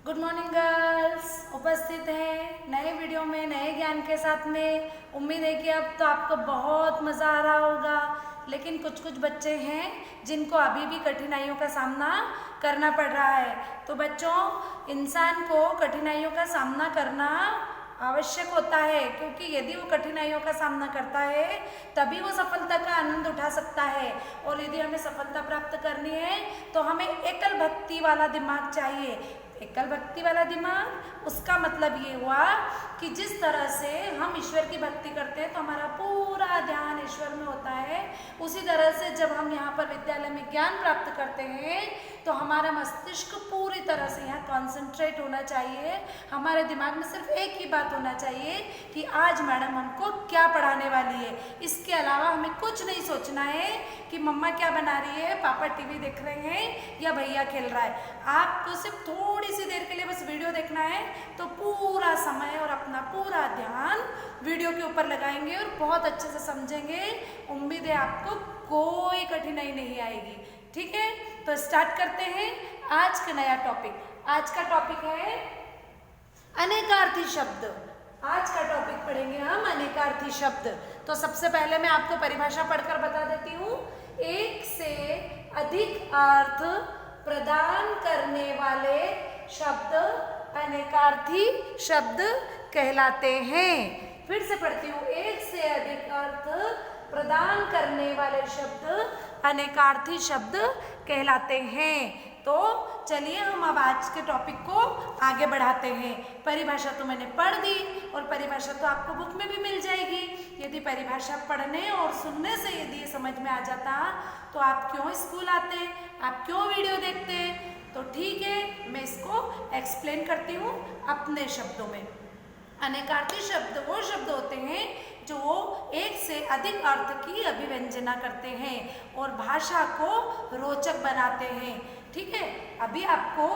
Good morning girls, उपस्थित हैं नए वीडियो में नए ज्ञान के साथ में। उम्मीद है कि अब तो आपको बहुत मज़ा आ रहा होगा, लेकिन कुछ कुछ बच्चे हैं जिनको अभी भी कठिनाइयों का सामना करना पड़ रहा है। तो बच्चों, इंसान को कठिनाइयों का सामना करना आवश्यक होता है, क्योंकि यदि वो कठिनाइयों का सामना करता है तभी वो सफलता का आनंद उठा सकता है। और यदि हमें सफलता प्राप्त करनी है तो हमें एकल भक्ति वाला दिमाग चाहिए। एकल भक्ति वाला दिमाग, उसका मतलब ये हुआ कि जिस तरह से हम ईश्वर की भक्ति करते हैं तो हमारा पूरा ध्यान ईश्वर में होता है, उसी तरह से जब हम यहाँ पर विद्यालय में ज्ञान प्राप्त करते हैं तो हमारा मस्तिष्क पूरी तरह से यहाँ कॉन्सेंट्रेट होना चाहिए। हमारे दिमाग में सिर्फ एक ही बात होना चाहिए कि आज मैडम हमको क्या पढ़ाने वाली है। इसके अलावा हमें कुछ नहीं सोचना है कि मम्मा क्या बना रही है, पापा टीवी देख रहे हैं या भैया खेल रहा है। आपको सिर्फ थोड़ी सी देर के लिए बस वीडियो देखना है तो पूरा समय और अपना पूरा ध्यान वीडियो के ऊपर लगाएंगे और बहुत अच्छे से समझेंगे। उम्मीद है आपको कोई कठिनाई नहीं आएगी। ठीक है, तो स्टार्ट करते हैं आज का नया टॉपिक। आज का टॉपिक है अनेकार्थी शब्द। आज का टॉपिक पढ़ेंगे हम अनेकार्थी शब्द। तो सबसे पहले मैं आपको परिभाषा पढ़कर बता देती हूँ। एक से अधिक अर्थ प्रदान करने वाले शब्द अनेकार्थी शब्द कहलाते हैं। फिर से पढ़ती हूँ। एक से अधिक अर्थ प्रदान करने वाले शब्द अनेकार्थी शब्द कहलाते हैं। तो चलिए हम अब आज के टॉपिक को आगे बढ़ाते हैं। परिभाषा तो मैंने पढ़ दी और परिभाषा तो आपको बुक में भी मिल जाएगी। यदि परिभाषा पढ़ने और सुनने से यदि ये समझ में आ जाता तो आप क्यों स्कूल आते, आप क्यों वीडियो देखते। तो ठीक है, मैं इसको एक्सप्लेन करती हूँ अपने शब्दों में। अनेकार्थी शब्द वो शब्द होते हैं जो एक से अधिक अर्थ की अभिव्यंजना करते हैं और भाषा को रोचक बनाते हैं। ठीक है, अभी आपको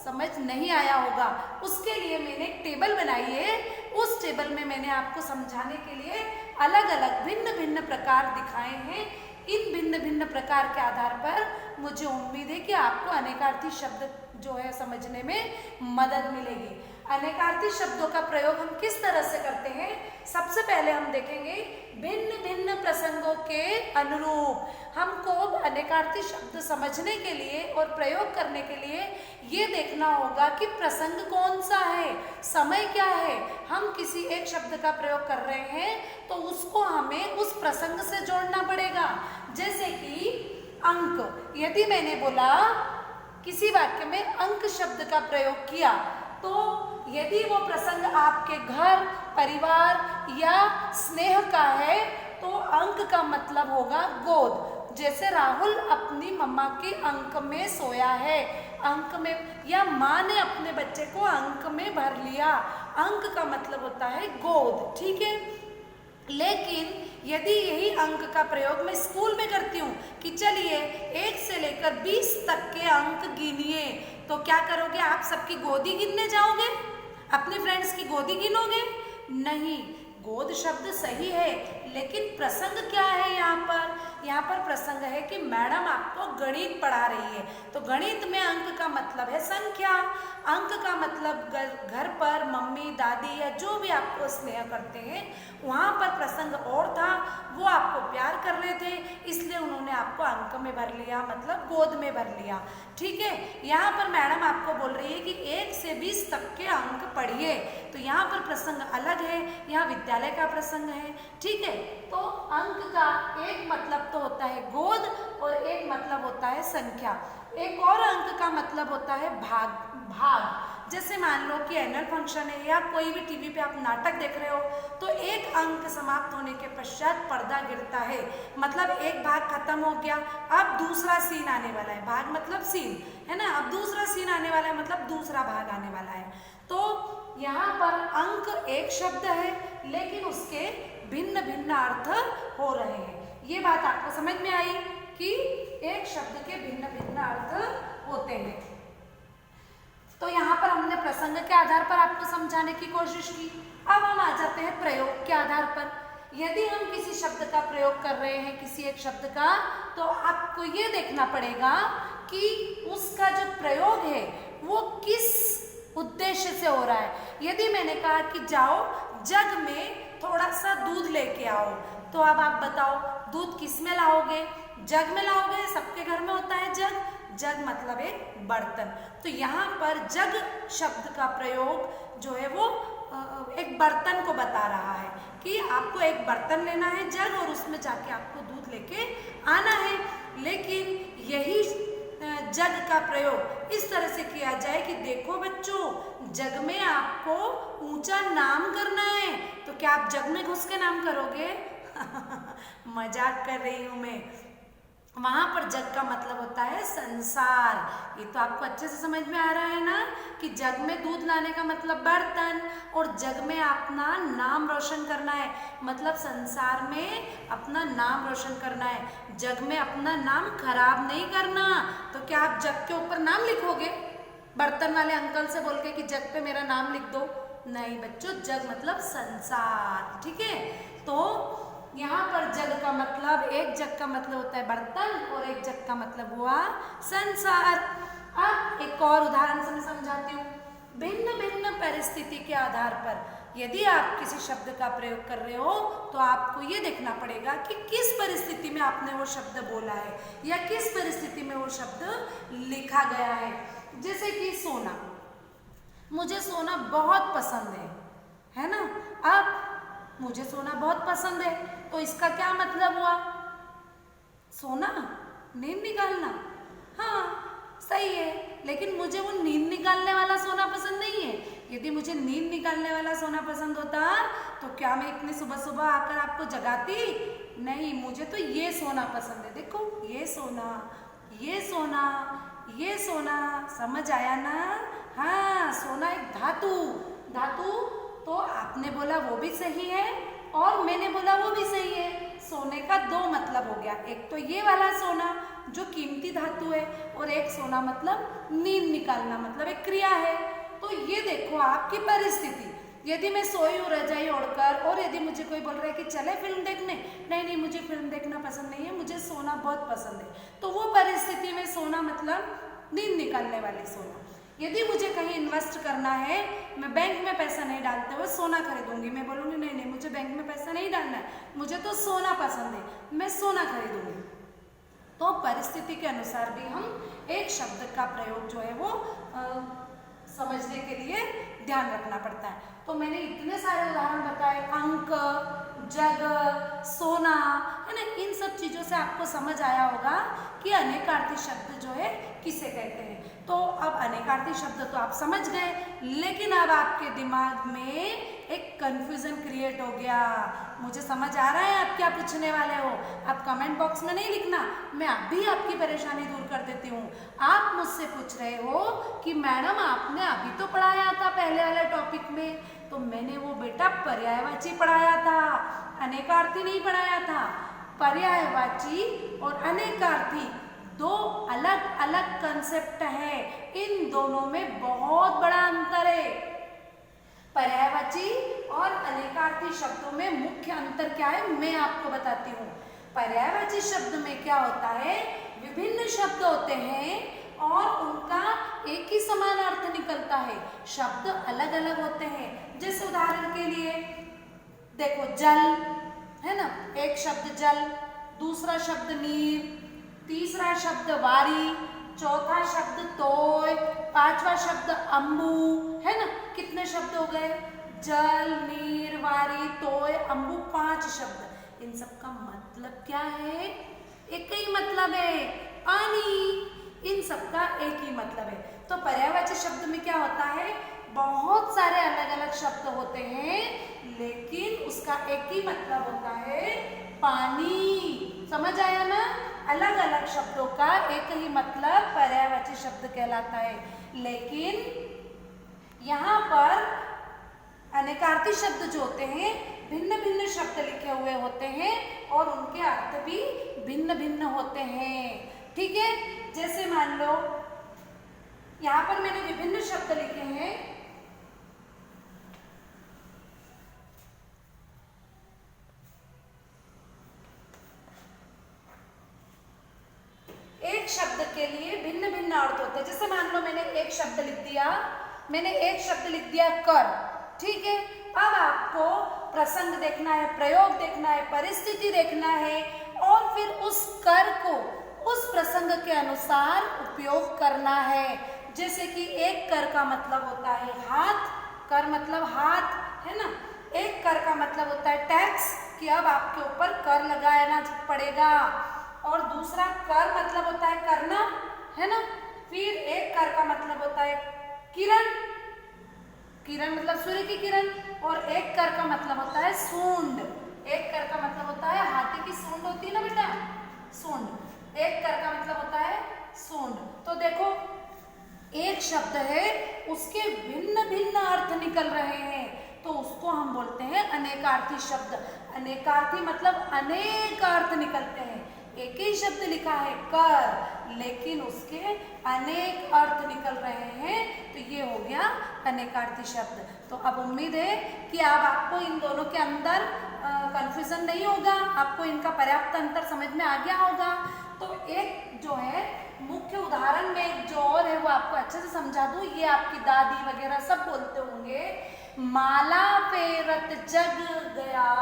समझ नहीं आया होगा, उसके लिए मैंने एक टेबल बनाई है। उस टेबल में मैंने आपको समझाने के लिए अलग अलग भिन्न भिन्न प्रकार दिखाए हैं। इन भिन्न भिन्न प्रकार के आधार पर मुझे उम्मीद है कि आपको अनेकार्थी शब्द जो है समझने में मदद मिलेगी। अनेकार्थी शब्दों का प्रयोग हम किस तरह से करते हैं, सबसे पहले हम देखेंगे भिन्न भिन्न प्रसंगों के अनुरूप। हमको अनेकार्थी शब्द समझने के लिए और प्रयोग करने के लिए ये देखना होगा कि प्रसंग कौन सा है, समय क्या है। हम किसी एक शब्द का प्रयोग कर रहे हैं तो उसको हमें उस प्रसंग से जोड़ना पड़ेगा। जैसे कि अंक, यदि मैंने बोला किसी वाक्य में अंक शब्द का प्रयोग किया तो यदि वो प्रसंग आपके घर, परिवार या स्नेह का है तो अंक का मतलब होगा गोद। जैसे राहुल अपनी मम्मा के अंक में सोया है, अंक में, या माँ ने अपने बच्चे को अंक में भर लिया। अंक का मतलब होता है गोद। ठीक है, लेकिन यदि यही अंक का प्रयोग मैं स्कूल में करती हूँ कि चलिए 1 से लेकर 20 तक के अंक गिनिए, तो क्या करोगे आप? सबकी गोदी गिनने जाओगे? अपने फ्रेंड्स की गोदी गिनोगे? नहीं। गोद शब्द सही है, लेकिन प्रसंग क्या है यहाँ पर? यहाँ पर प्रसंग है कि मैडम आपको गणित पढ़ा रही है, तो गणित में अंक का मतलब है संख्या। अंक का मतलब घर पर मम्मी दादी या जो भी आपको स्नेह करते हैं वहाँ पर प्रसंग और था, वो आपको प्यार कर रहे थे इसलिए उन्होंने आपको अंक में भर लिया, मतलब गोद में भर लिया। ठीक है, यहाँ पर मैडम आपको बोल रही है कि 1 से 20 तक के अंक पढ़िए, तो यहाँ पर प्रसंग अलग है, यहाँ विद्यालय का प्रसंग है। ठीक है, तो अंक का एक मतलब तो होता है गोद और एक मतलब होता है संख्या। एक और अंक का मतलब होता है भाग। जैसे मान लो कि एनुअल फंक्शन है या कोई भी टीवी पे आप नाटक देख रहे हो तो एक अंक समाप्त होने के पश्चात पर्दा गिरता है, मतलब एक भाग खत्म हो गया, अब दूसरा सीन आने वाला है। भाग मतलब सीन है ना, अब दूसरा सीन आने वाला है, मतलब दूसरा भाग आने वाला है। तो यहाँ पर अंक एक शब्द है लेकिन उसके भिन्न भिन्न अर्थ हो रहे हैं। ये बात आपको समझ में आई कि एक शब्द के भिन्न भिन्न अर्थ होते हैं। तो यहाँ पर हमने प्रसंग के आधार पर आपको समझाने की कोशिश की। अब हम आ जाते हैं प्रयोग के आधार पर। यदि हम किसी शब्द का प्रयोग कर रहे हैं, किसी एक शब्द का, तो आपको ये देखना पड़ेगा कि उसका जो प्रयोग है वो किस उद्देश्य से हो रहा है। यदि मैंने कहा कि जाओ जग में थोड़ा सा दूध लेके आओ, तो अब आप बताओ दूध किस में लाओगे? जग में लाओगे। सबके घर में होता है जग। जग मतलब एक बर्तन। तो यहाँ पर जग शब्द का प्रयोग जो है वो एक बर्तन को बता रहा है कि आपको एक बर्तन लेना है जग, और उसमें जाके आपको दूध लेके आना है। लेकिन यही जग का प्रयोग इस तरह से किया जाए कि देखो बच्चों, जग में आपको ऊंचा नाम करना है, तो क्या आप जग में घुस के नाम करोगे? मजाक कर रही हूं मैं। वहां पर जग का मतलब होता है संसार। ये तो आपको अच्छे से समझ में आ रहा है ना कि जग में दूध लाने का मतलब बर्तन, और जग में अपना नाम रोशन करना है, मतलब संसार में अपना नाम रोशन करना है। जग में अपना नाम खराब नहीं करना। तो क्या आप जग के ऊपर नाम लिखोगे? बर्तन वाले अंकल से बोल के कि जग पे मेरा नाम लिख दो? नहीं बच्चों, जग मतलब संसार। ठीक है, तो यहाँ पर जग का मतलब, एक जग का मतलब होता है बर्तन और एक जग का मतलब हुआ संसार। अब एक और उदाहरण से मैं समझाती हूँ। भिन्न भिन्न परिस्थिति के आधार पर यदि आप किसी शब्द का प्रयोग कर रहे हो तो आपको ये देखना पड़ेगा कि किस परिस्थिति में आपने वो शब्द बोला है या किस परिस्थिति में वो शब्द लिखा गया है। जैसे कि सोना, मुझे सोना बहुत पसंद है ना। अब मुझे सोना बहुत पसंद है, तो इसका क्या मतलब हुआ? सोना, नींद निकालना। हाँ सही है, लेकिन मुझे वो नींद निकालने वाला सोना पसंद नहीं है। यदि मुझे नींद निकालने वाला सोना पसंद होता तो क्या मैं इतनी सुबह सुबह आकर आपको जगाती? नहीं, मुझे तो ये सोना पसंद है। देखो ये सोना, ये सोना, ये सोना, समझ आया ना? हाँ, सोना एक धातु। धातु तो आपने बोला वो भी सही है और मैंने बोला वो भी सही है। सोने का दो मतलब हो गया, एक तो ये वाला सोना जो कीमती धातु है, और एक सोना मतलब नींद निकालना, मतलब एक क्रिया है। तो ये देखो आपकी परिस्थिति, यदि मैं सोई हूँ रजाई ओढ़कर और यदि मुझे कोई बोल रहा है कि चले फिल्म देखने, नहीं नहीं मुझे फिल्म देखना पसंद नहीं है, मुझे सोना बहुत पसंद है, तो वो परिस्थिति में सोना मतलब नींद निकालने वाली सोना। यदि मुझे कहीं इन्वेस्ट करना है, मैं बैंक में पैसा नहीं डालते हुए सोना खरीदूंगी, मैं बोलूँगी नहीं नहीं मुझे बैंक में पैसा नहीं डालना है, मुझे तो सोना पसंद है, मैं सोना खरीदूंगी। तो परिस्थिति के अनुसार भी हम एक शब्द का प्रयोग जो है वो समझने के लिए ध्यान रखना पड़ता है। तो मैंने इतने सारे उदाहरण बताए, अंक, जग, सोना, है ना। इन सब चीज़ों से आपको समझ आया होगा कि अनेकार्थी शब्द जो है किसे कहते हैं। तो अब अनेकार्थी शब्द तो आप समझ गए, लेकिन अब आपके दिमाग में एक कंफ्यूजन क्रिएट हो गया। मुझे समझ आ रहा है आप क्या पूछने वाले हो। आप कमेंट बॉक्स में नहीं लिखना, मैं अभी आपकी परेशानी दूर कर देती हूँ। आप मुझसे पूछ रहे हो कि मैडम आपने अभी तो पढ़ाया था पहले वाले टॉपिक में, तो मैंने वो बेटा पर्यायवाची पढ़ाया था, अनेकार्थी नहीं पढ़ाया था। पर्यायवाची और अनेकार्थी दो अलग अलग कंसेप्ट है, इन दोनों में बहुत बड़ा अंतर है। पर्यायवाची और अनेकार्थी शब्दों में मुख्य अंतर क्या है मैं आपको बताती हूँ। पर्यायवाची शब्द में क्या होता है, विभिन्न शब्द होते हैं और उनका एक ही समान अर्थ निकलता है, शब्द अलग अलग होते हैं। जैसे उदाहरण के लिए देखो जल है ना, एक शब्द जल, दूसरा शब्द नीर, तीसरा शब्द वारी, चौथा शब्द तोय, पांचवा शब्द अम्बू, है ना। कितने शब्द हो गए? जल, नीर, वारी, तोय, अम्बू, 5 शब्द। इन सब का मतलब क्या है? एक ही मतलब है, पानी। इन सब का एक ही मतलब है। तो पर्यायवाची शब्द में क्या होता है, बहुत सारे अलग अलग शब्द होते हैं, लेकिन उसका एक ही मतलब होता है पानी। समझ आया ना? अलग अलग शब्दों का एक ही मतलब पर्यायवाची शब्द कहलाता है। लेकिन यहाँ पर अनेकार्थी शब्द जो होते हैं भिन्न भिन्न शब्द लिखे हुए होते हैं और उनके अर्थ भी भिन्न भिन्न होते हैं। ठीक है, जैसे मान लो यहाँ पर मैंने विभिन्न शब्द लिखे हैं। एक शब्द के लिए भिन्न भिन्न अर्थ होते हैं। जैसे मान लो मैंने एक शब्द लिख दिया मैंने एक शब्द लिख दिया कर, ठीक है। अब आपको प्रसंग देखना है, प्रयोग देखना है, परिस्थिति देखना है और फिर उस कर को उस प्रसंग के अनुसार उपयोग करना है। जैसे कि एक कर का मतलब होता है हाथ, कर मतलब हाथ, है ना। एक कर का मतलब होता है टैक्स, कि अब आपके ऊपर कर लगाना पड़ेगा। और दूसरा कर मतलब होता है करना, है ना। फिर एक कर का मतलब होता है किरण, किरण मतलब सूर्य की किरण। और एक कर का मतलब होता है सूंड, एक कर का मतलब होता है हाथी की सूंड होती है ना बेटा, सूंड। एक कर का मतलब होता है सूंड। तो देखो एक शब्द है, उसके भिन्न भिन्न अर्थ निकल रहे हैं, तो उसको हम बोलते हैं अनेकार्थी शब्द। अनेकार्थी मतलब अनेक अर्थ निकलते हैं। एक ही शब्द लिखा है कर, लेकिन उसके अनेक अर्थ निकल रहे हैं, तो ये हो गया अनेकार्थी शब्द। तो अब उम्मीद है कि अब आपको इन दोनों के अंदर कंफ्यूजन नहीं होगा, आपको इनका पर्याप्त अंतर समझ में आ गया होगा। तो एक जो है मुख्य उदाहरण में एक जो और है वो आपको अच्छे से समझा दूं। ये आपकी दादी वगैरह सब बोलते होंगे, माला फेरत जग गया,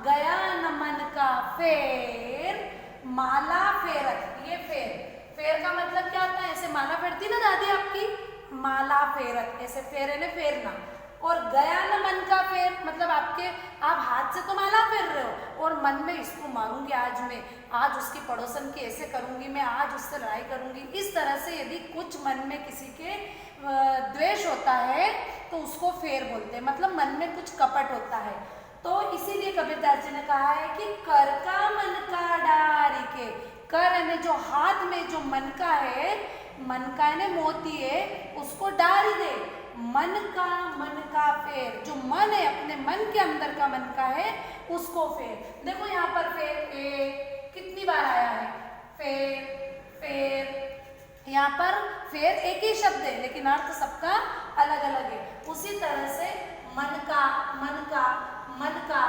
गया न मन का फेर। माला फेरत, ये फेर, फेर का मतलब क्या होता है, ऐसे माला फेरती ना दादी आपकी, माला फेरत, ऐसे फेरे ने फेरना। और गया न मन का फेर मतलब आपके, आप हाथ से तो माला फेर रहे हो और मन में इसको मारूंगी आज मैं, आज उसकी पड़ोसन की ऐसे करूंगी मैं, आज उससे लड़ाई करूंगी। इस तरह से यदि कुछ मन में किसी के द्वेष होता है तो उसको फेर बोलते हैं, मतलब मन में कुछ कपट होता है। तो इसीलिए कबीरदास जी ने कहा है कि कर का मन का डारी के, कर यानी जो हाथ में जो मन का है, मन का यानी मोती है, उसको डारी दे। मन का फेर, जो मन है अपने मन के अंदर का मन का है उसको फेर। देखो यहाँ पर फेर कितनी बार आया है, फेर फेर, यहाँ पर फेर एक ही शब्द है लेकिन अर्थ सबका अलग अलग है। उसी तरह से मन का, मन का, मन का,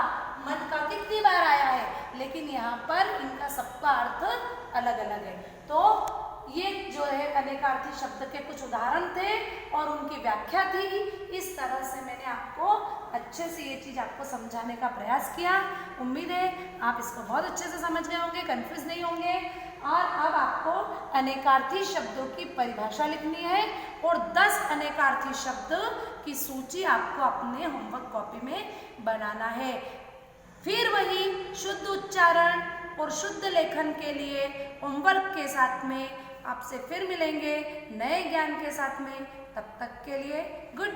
मन का कितनी बार आया है, लेकिन यहाँ पर इनका सबका अर्थ अलग अलग है। तो ये जो है अनेकार्थी शब्द के कुछ उदाहरण थे और उनकी व्याख्या थी। इस तरह से मैंने आपको अच्छे से ये चीज़ आपको समझाने का प्रयास किया। उम्मीद है आप इसको बहुत अच्छे से समझ गए होंगे, कंफ्यूज नहीं होंगे। और अब आपको अनेकार्थी शब्दों की परिभाषा लिखनी है और 10 अनेकार्थी शब्द की सूची आपको अपने होमवर्क कॉपी में बनाना है। फिर वही शुद्ध उच्चारण और शुद्ध लेखन के लिए होमवर्क के साथ में आपसे फिर मिलेंगे नए ज्ञान के साथ में। तब तक के लिए गुड